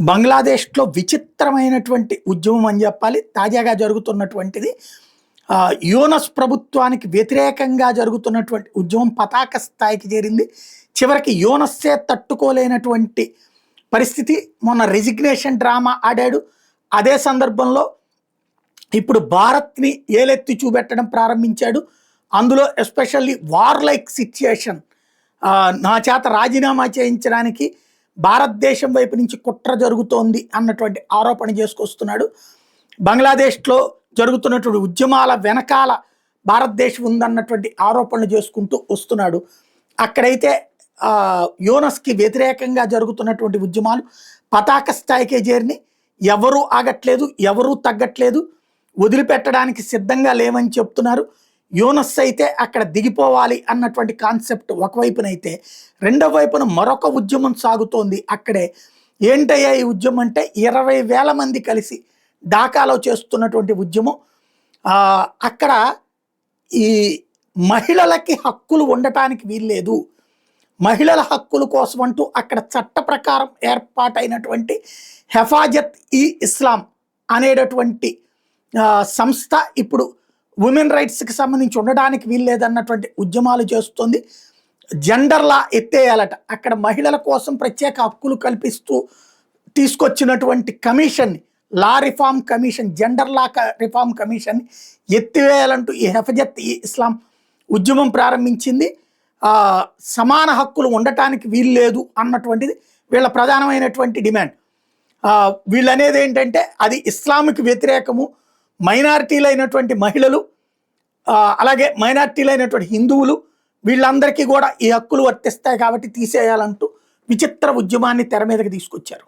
బంగ్లాదేశ్లో విచిత్రమైనటువంటి ఉద్యమం అని చెప్పాలి. తాజాగా జరుగుతున్నటువంటిది యూనస్ ప్రభుత్వానికి వ్యతిరేకంగా జరుగుతున్నటువంటి ఉద్యమం పతాక స్థాయికి చేరింది. చివరికి యూనస్సే తట్టుకోలేనటువంటి పరిస్థితి. మొన్న రెసిగ్నేషన్ డ్రామా ఆడాడు. అదే సందర్భంలో ఇప్పుడు భారత్ని ఏలెత్తి చూపెట్టడం ప్రారంభించాడు. అందులో ఎస్పెషల్లీ వార్లైక్ సిచ్యుయేషన్, నా చేత రాజీనామా చేయించడానికి భారతదేశం వైపు నుంచి కుట్ర జరుగుతోంది అన్నటువంటి ఆరోపణ చేసుకొస్తున్నాడు. బంగ్లాదేశ్లో జరుగుతున్నటువంటి ఉద్యమాల వెనకాల భారతదేశం ఉందన్నటువంటి ఆరోపణలు చేసుకుంటూ వస్తున్నాడు. అక్కడైతే యూనస్కి వ్యతిరేకంగా జరుగుతున్నటువంటి ఉద్యమాలు పతాక స్థాయికే చేరిని. ఎవరూ ఆగట్లేదు, ఎవరూ తగ్గట్లేదు, వదిలిపెట్టడానికి సిద్ధంగా లేవని చెప్తున్నారు. యూనస్ అయితే అక్కడ దిగిపోవాలి అన్నటువంటి కాన్సెప్ట్ ఒకవైపునైతే, రెండో వైపున మరొక ఉద్యమం సాగుతోంది అక్కడే. ఏంటయ్యా ఈ ఉద్యమం అంటే 20,000 మంది కలిసి ఢాకాలో చేస్తున్నటువంటి ఉద్యమం. అక్కడ ఈ మహిళలకి హక్కులు ఉండటానికి వీల్లేదు, మహిళల హక్కుల కోసం అంటూ అక్కడ చట్ట ప్రకారం ఏర్పాటైనటువంటి హెఫాజత్ ఈ ఇస్లాం అనేటటువంటి సంస్థ ఇప్పుడు ఉమెన్ రైట్స్కి సంబంధించి ఉండడానికి వీల్లేదన్నటువంటి ఉద్యమాలు చేస్తుంది. జెండర్ లా ఎత్తేయాలట. అక్కడ మహిళల కోసం ప్రత్యేక హక్కులు కల్పిస్తూ తీసుకొచ్చినటువంటి కమిషన్ని, law reform commission, gender law reform కమిషన్ని ఎత్తివేయాలంటూ ఈ హెఫాజత్ ఈ ఇస్లాం ఉద్యమం ప్రారంభించింది. సమాన హక్కులు ఉండటానికి వీల్లేదు అన్నటువంటిది వీళ్ళ ప్రధానమైనటువంటి డిమాండ్. వీళ్ళు అనేది ఏంటంటే అది ఇస్లాంకి వ్యతిరేకము. మైనారిటీలైనటువంటి మహిళలు, అలాగే మైనారిటీలైనటువంటి హిందువులు, వీళ్ళందరికీ కూడా ఈ హక్కులు వర్తిస్తాయి కాబట్టి తీసేయాలంటూ విచిత్ర ఉద్యమాన్ని తెర మీదకి తీసుకొచ్చారు.